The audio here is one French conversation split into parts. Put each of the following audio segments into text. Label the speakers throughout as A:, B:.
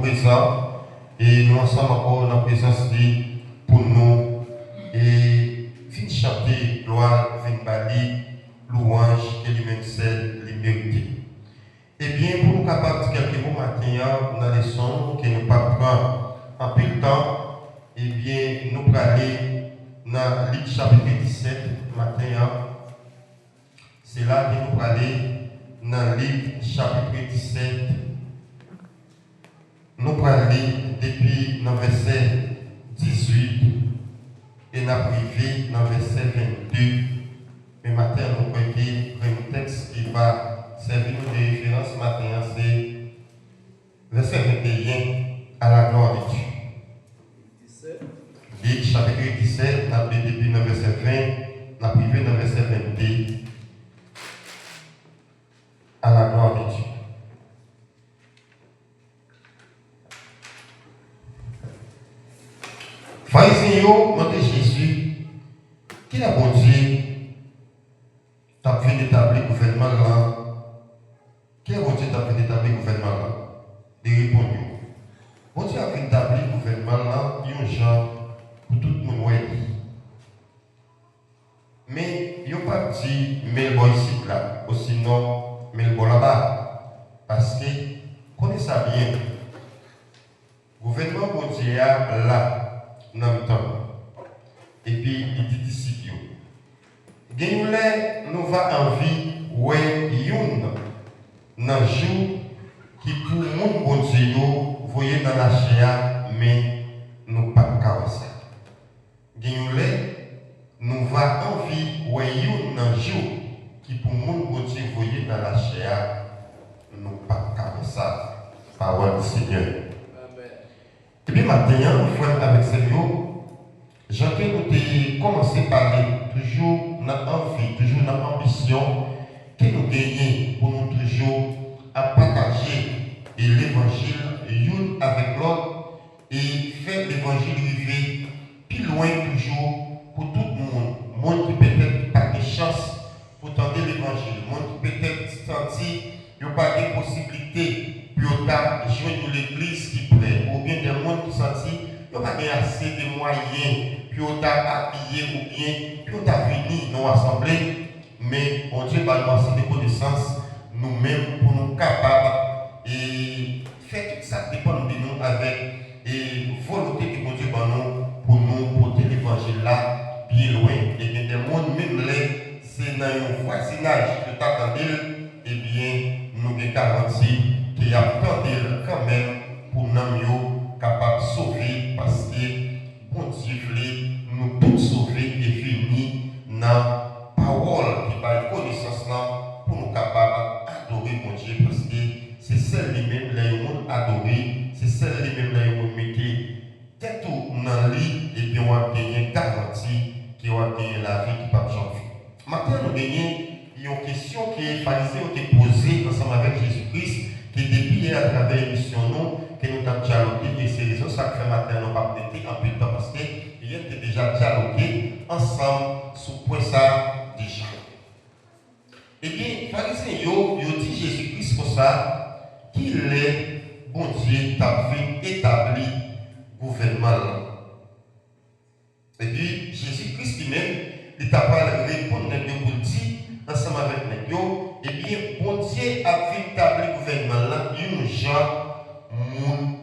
A: présent et nous ensemble encore dans la présence de pour nous et fin chanter gloire, fin bali, louange que lui-même seul les mérite. Eh bien, pour nous capables de quelques mots matin dans les sons que nous pas prendre en plus de temps, eh bien, nous allons aller dans Luc chapitre 17 matin. C'est là que nous allons aller dans Luc chapitre 17. Nous allons aller depuis le verset 18 et nous arriver dans le verset 22. Mais matin, nous allons un texte qui va servir de référence matin, c'est verset 21 à la gloire de Dieu. Luc chapitre 17, nous allons depuis le verset 20, nous allons arriver dans le verset 22 à la gloire de Dieu. Pharisiens, demandez Jésus, qui a bon Dieu t'a fait d'établir le gouvernement là? Qui a bon Dieu t'a fait d'établir le gouvernement là? De répondre. Bon Dieu a fait d'établir le gouvernement là, il y a un genre pour tout le monde. Mais il n'y a pas dit, mais le bon ici là, ou sinon, mais le bon là-bas. Parce que, connaissez ça bien, le gouvernement bon Dieu est là. Dans le temps. Et puis, il dit disciples. Nous va envie, ouais, youn, dans le jour qui pour mon bon Dieu, vous voyez dans la chair, mais nous pas de ça. Nous va envie, ouais, youn, dans le jour qui pour mon bon Dieu, vous voyez dans la chair, nous pas de ça. Parole du Seigneur. Et puis maintenant, nous faisons avec Seigneur, j'ai commencé à parler toujours dans l'envie, toujours dans l'ambition que nous gagnons pour nous toujours à partager l'évangile l'une avec l'autre et faire l'évangile arriver plus loin toujours pour tout le monde. Monde qui peut-être pas de chance pour tenter l'évangile, monde qui peut-être sentir qu'il n'y a pas de possibilité pour joindre l'église qui prête, ou bien des gens qui sentent qu'il n'y a pas assez de moyens pour appuyer ou bien pour venir dans l'assemblée. Mais on Dieu va nous enseigner des connaissances nous-mêmes pour nous capables et faire tout ça dépend de nous avec et volonté que mon Dieu va nous porter l'évangile là bien loin. Et bien des gens même là, c'est dans un voisinage que tu attends, et bien nous avons garanti qu'il y a tant quand même pour nous capables de sauver parce que bon Dieu voulait nous tous sauver et finir dans la parole qui va être connaissance pour nous capables d'adorer mon Dieu parce que c'est celle lui-même là où on adorer, c'est celle lui-même là où on mettait tête dans le lit et puis on va gagner garantie qui va gagner la vie qui va changer. Maintenant nous gagnons une question que les pharisiens ont été posée ensemble avec Jésus-Christ qui depuis à travers l'émission que nous avons dialogué et c'est raison ça que matin nous pas peut-être un peu de temps parce que il était déjà dialogué ensemble sur ce point ça déjà. Eh bien, les pharisiens ils dit Jésus-Christ pour ça qu'il est bon Dieu t'a fait établir le gouvernement. Et puis Jésus-Christ lui-même il t'a pas répondu pour dire ensemble avec nous. Eh bien, bon Dieu a fait établir le gouvernement là, une gens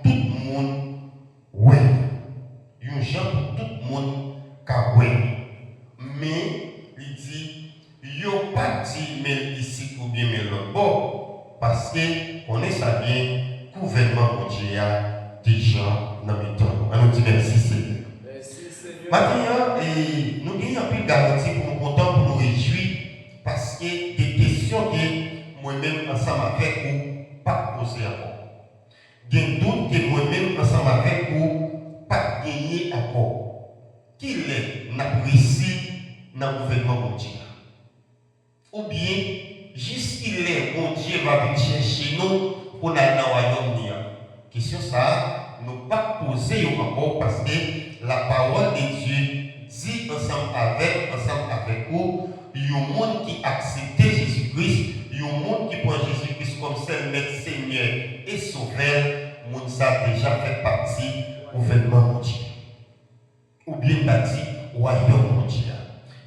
A: tout le monde, ouais. Une gens pour tout le monde, car ouais. Mais, il dit, il n'y a pas dit, mais ici ou bien mais l'autre. Bon, parce que, on est ça bien, gouvernement bon Dieu a déjà dans le temps. On nous dit merci Seigneur. Merci Seigneur. Maintenant, nous gagnons un peu de garantie pour nous contents, pour nous réjouir, parce que des questions que moi-même ensemble avec vous, pas poser encore. Des doutes que moi-même ensemble avec vous, pas gagner encore. Qu'il est n'a réussi dans le gouvernement bon Dieu. Ou bien, juste qu'il est bon Dieu va venir chercher nous pour aller dans le royaume. Question ça, nous pas poser encore parce que la parole de Dieu dit ensemble avec vous, il y a un monde qui accepte Jésus-Christ, il y a un monde qui prend Jésus-Christ comme seul maître Seigneur et sauveur, monde ça déjà fait partie du gouvernement mondial. Ou bien bâti royaume mondial.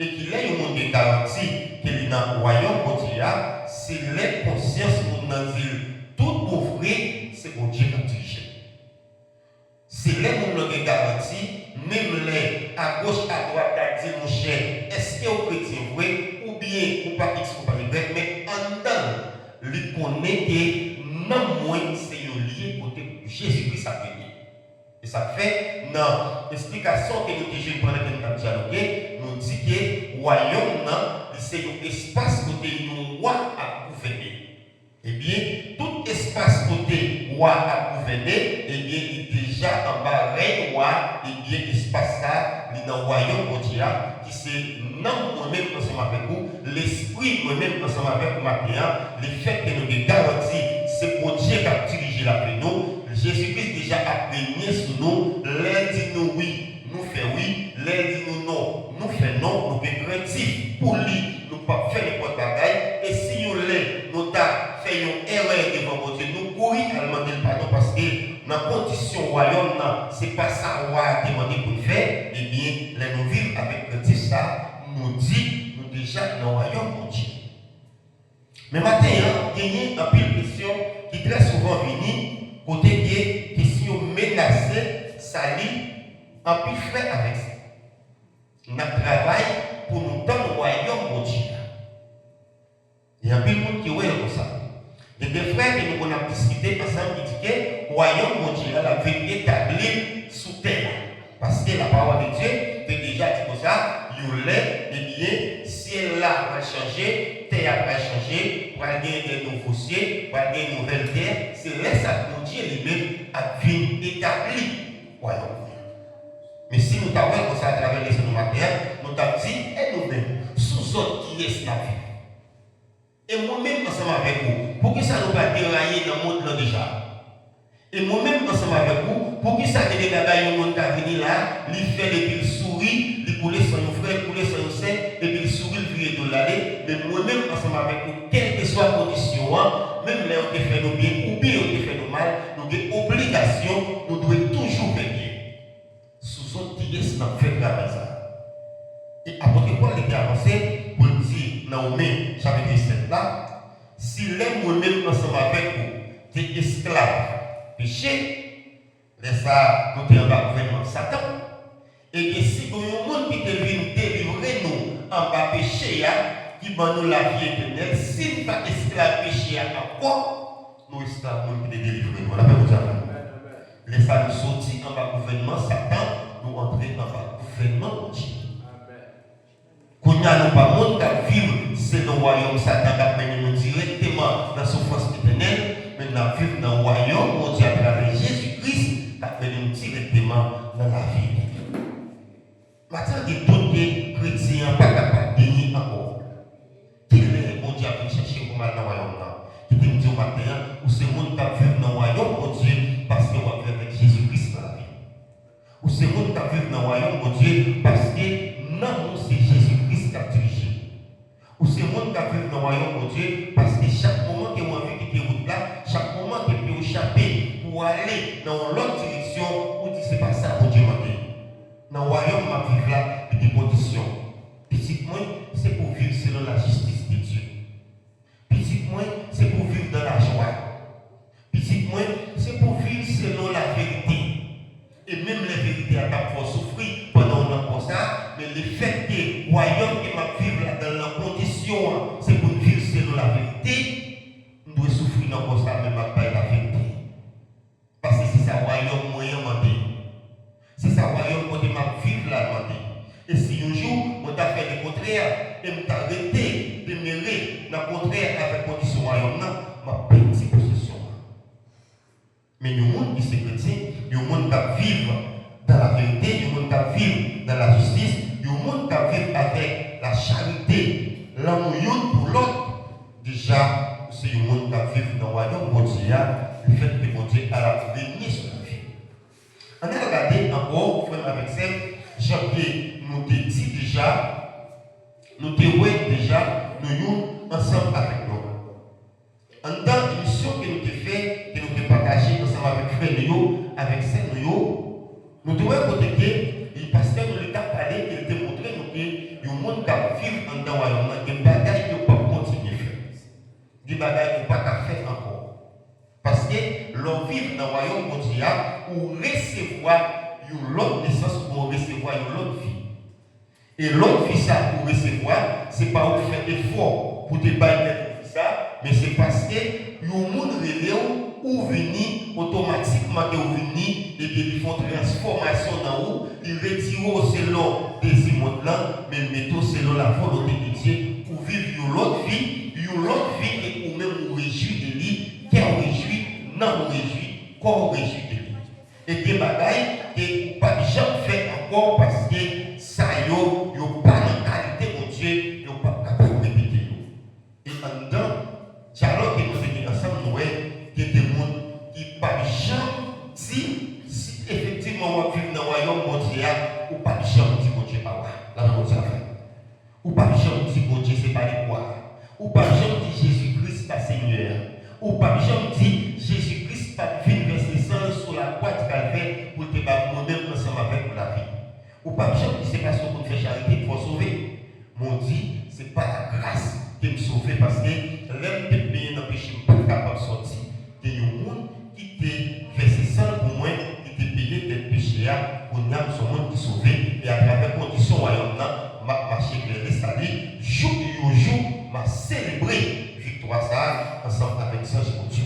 A: Et qu'il ait un monde de garantie qu'il est dans le royaume mondial, c'est les consciences qu'on a dit tout pour vrai, c'est mon Dieu qui a dirigé. C'est les gens qui ont garantie, même les à gauche, à droite, à dire mon cher, est-ce que vous chrétien vrai ou bien ou pas X ou pas Y, mais en dedans, il connaît que non moins c'est lié côté Jésus-Christ a venu. Et ça fait dans l'explication que nous avons pendant que nous avons dialogué, nous dit que le royaume c'est un espace côté nous roi à gouverner. Eh bien, tout espace côté roi à gouverner, eh bien, il est déjà en bas règne roi, eh bien, espace là, il est dans le royaume mondial, qui c'est non moi-même ensemble avec vous, l'esprit moi-même ensemble avec vous maintenant, le fait que nous avons garanti, c'est pour Dieu qui a dirigé la paix nous. Jésus-Christ déjà a régné sur nous, l'air dit nous oui, nous fait oui, l'air dit nous non, nous fait non, nous sommes craintifs pour lui, nous ne pas faire n'importe bagaille, et si nous nous fait une erreur devant Dieu, nous courir à demander le pardon parce que dans la condition royaume, ce n'est pas ça qu'on a demandé pour faire, eh bien, les nous vivons avec le titre ça, nous dit, nous déjà dans le royaume de Dieu. Mais maintenant, il y a une question qui très souvent vient. Côté qui est question menacée, salie, en plus fait avec ça. Nous travaillons pour nous donner le royaume de Dieu. Il y a un peu de monde qui est comme ça. Il y a des frères que nous avons discuté ensemble qui disent que le royaume de Dieu a été établi sous terre. Parce que la parole de Dieu fait déjà dit comme ça, il est, eh bien, ciel là va changer, terre va changer, pour gagner des nouveaux cieux, pour gagner une nouvelle terre. C'est là ça que Dieu lui-même a vu établi le royaume. Mais si nous avons comme ça à travers les événements matériels, nous avons dit, et nous-mêmes, sous autres qui est la vie. Et moi-même ensemble avec vous, pour que ça ne pas dérailler dans le monde là déjà. Et moi-même ensemble avec vous, pour que ça ne dé bagaille au monde qui venir là, il fait et puis il sourit, il coule sur nos frères, il coule sur nos sœurs, et puis il sourit, il vient de l'aller. Mais moi-même ensemble avec vous, quelle que soit la condition, même là on te fait nos bien ou bien on te fait nos mal, nous avons obligation, nous devons toujours faire bien. Sous autres qui est dans fait travail ça. Et après Paul était avancé pour dire dans Romains chapitre 17 là, si les moi-même ensemble avec vous, tu es esclave. Péché, mais ça, nous sommes en bas gouvernement de Satan. Et que si vous avez un monde qui est venu délivrer nous en bas péché, qui va nous la vie éternelle, si nous ne sommes pas esclaves péché encore, nous esclaves qui est délivré nous. On a pas vous dire. Laissez nous sortir en bas gouvernement Satan, nous entrer en bas gouvernement de Dieu. Qu'on n'a pas monde qui vivre, c'est le royaume Satan qui a mené nous directement dans la souffrance éternelle. Mais nous vivons dans le royaume où Dieu à travers Jésus-Christ qui a mené nous directement dans la vie. Maintenant, il y a d'autres chrétiens pas capables de gagner encore. Quel est bon Dieu a chercher pour mal dans le royaume là? Qui te dit au matin, ou c'est le monde qui vivent dans le royaume de Dieu parce qu'on va vivre avec Jésus-Christ dans la vie. Ou c'est le monde qui vivent dans le royaume de Dieu parce que non, c'est Jésus-Christ qui a dirigé. Ou c'est le monde qui vivent dans le royaume de Dieu parce que chaque moment que vous avez quitté route là, chaque moment que vous échapper pour aller dans l'autre direction, vous dites c'est pas ça que Dieu m'a dit. Dans le royaume, ma vie là, il y a des conditions. Petit moins, c'est pour vivre selon la justice de Dieu. Petit moins, c'est pour vivre dans la joie. Petit moins, c'est pour vivre selon la vérité. Et même la vérité a pas pour souffrir pendant un an comme ça, mais le fait que le royaume qui m'a vivre là dans la condition, c'est pour vivre selon la vérité, nous devons souffrir dans comme ça, même pas la vérité. Parce que c'est ça le royaume moyen demandé. C'est ça le royaume côté m'a vivre là demandé. Et si un jour, on t'a fait le contraire, et on t'a arrêté de mêler dans le contraire avec la condition royaume, ma petite possession. Mais il y a un monde qui est chrétien, il y a un monde qui vit dans la vérité, il y a un monde qui vit dans la justice, il y a un monde qui vit avec la charité, l'amour pour l'autre. Déjà, c'est un monde qui vit dans le royaume de Dieu, le fait que Dieu a la venir sur la vie. On a regardé encore, frère avec ça, Jean-Pierre nous dit déjà, nous dérouillons déjà, nous ensemble avec nous. En tant que mission que nous avons fait, que nous avons partagé ensemble avec frère Léo, avec ça, nous devons protéger. Le pasteur nous l'a parlé, il était montré que le monde qui vit dans le royaume, des bagages qui ne peuvent pas continuer à faire. Des bagages qui ne peuvent pas faire encore. Parce que l'on vit dans le royaume mondial ou recevoir une autre naissance pour recevoir une autre vie. Et l'autre vie, ça, pour recevoir, ce n'est pas pour faire effort pour te battre ça, mais c'est parce que le monde réveille ou venir automatiquement que vous venez et bien ils font transformation dans vous, ils retirent selon des mondes-là, mais mettons selon la volonté de Dieu pour vivre une autre vie et ou même vous réjouir de lui, qui vous réjouit, non vous réjouit, quoi vous réjouit de lui. Et des bagailles que vous pas jamais fait encore parce que ça yo pas de qualité mon Dieu, yo pas capable de répéter. Et en dedans, dialogue que nous faisons ensemble, nous voyons qu'il y a des gens qui ne peuvent jamais dire si effectivement on vit dans le royaume mondial ou pas jamais dire que Dieu pas là. Là, nous avons ou pas jamais dire que Dieu c'est pas les quoi. Ou pas jamais dire Jésus-Christ pas Seigneur. Ou pas jamais dire Jésus-Christ pas vivre verser sang sur la croix du calvaire pour te battre nous-mêmes ensemble avec la vie. Ou pas jamais dire c'est parce qu'on fait charité pour sauver. Mon dit c'est pas la grâce qui me sauve parce que l'homme qui est payé dans le péché n'est pas capable de sortir. Il y a un monde qui t'a versé sang pour moi, qui t'a payé d'être péché pour nous, son monde qui est sauvé. Et à travers la condition royaume, ma chérie est salée, jour au jour, m'a célébré victoire ça ensemble avec ça, mon Dieu.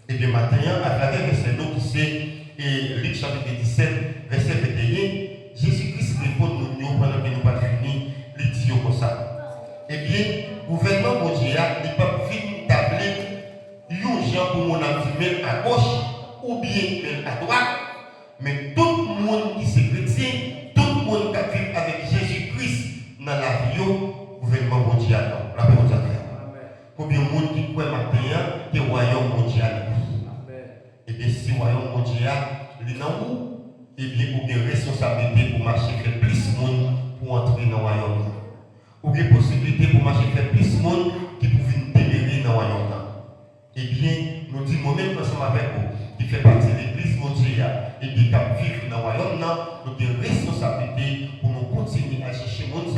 A: Et bien maintenant, à travers verset nous qui c'est Luc chapitre 17, verset 21, Jésus-Christ répond nous pendant que nous pas fini, il dit comme ça. Eh bien, le gouvernement mondial n'est pas vite tablé, il y a des gens pour mon ami à gauche ou bien même à droite, mais tout le monde qui est chrétien, tout le monde qui vit avec Jésus-Christ dans la vie, gouvernement mondial, la mondiale. Combien de monde qui croit maintenant que le royaume mondial? Et bien, si le royaume mondial est dans où? Eh bien, vous avez une responsabilité pour marcher faire plus de monde pour entrer dans le royaume. Ou des possibilités pour marcher faire plus de monde qui peuvent venir témérer dans le royaume. Eh bien, nous disons moi-même ensemble avec vous, qui fait partie de l'église mondiale, et qui vivre dans le royaume, nous avons une responsabilité pour nous continuer à chercher le monde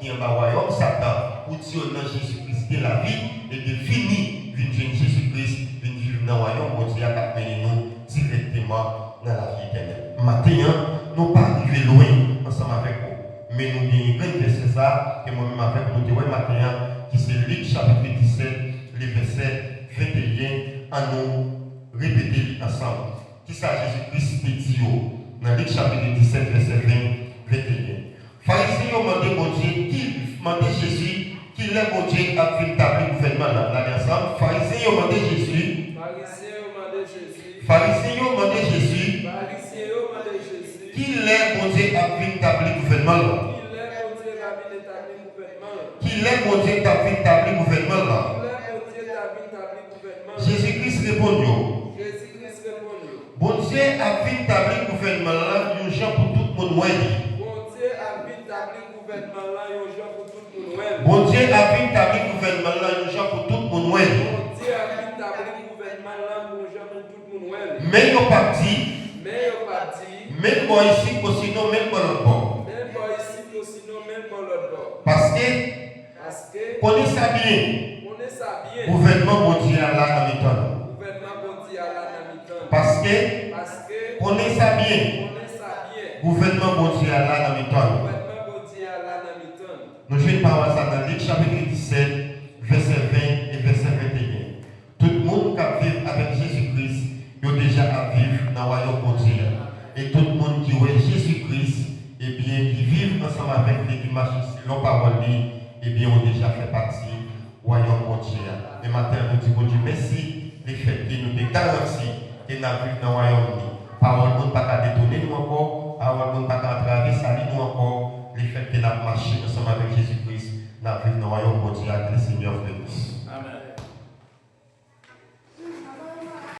A: qui est dans le royaume Satan, pour dire dans Jésus-Christ de la vie, et de finir, venir Jésus-Christ, venir vivre dans le royaume mondial, qui a nous directement dans la vie éternelle. Maintenant, nous ne pas arriver loin ensemble avec vous. Mais nous avons un verset ça, que moi-même avec nous disons maintenant, qui c'est Luc chapitre 17, le verset 21, à nous répéter ensemble. Qui ça Jésus-Christ dit dans Luc chapitre 17, verset 20, 21. Pharisiens ont demandé mon Dieu, qui demandait Jésus, qui est mon Dieu à faire établir le gouvernement là. L'année ensemble, Pharisiens ont demandé Jésus. Pharisiens ont demandé Jésus. Qui est mon Dieu à faire établir le gouvernement là. Qui est mon Dieu à faire établir le gouvernement là. Jésus-Christ répond. Bon Dieu a fait établir le gouvernement là, il y a des gens pour tout le monde. Bon Dieu a fait établir le gouvernement là, il y a des gens pour tout le monde. Mais ils parti, même moi ici, sinon même pas l'autre bord. Parce que, connaissez ça bien, gouvernement mondial là dans les temps. Parce que, connaissez ça bien, gouvernement mondial là dans les temps. Nous jouons par ça dans Luc chapitre 17, verset 20 et verset 21. Tout le monde qui vit avec Jésus-Christ, il a déjà à vivre dans le royaume mondial. Et tout le monde qui voit Jésus-Christ, et bien, qui vivent ensemble avec lui, qui marchent selon la parole, et bien, ont déjà fait partie du royaume mondial. Et maintenant, nous disons Dieu merci, les faits qui nous garantit que nous vivons dans le royaume. Parole, nous ne pas détourner nous encore.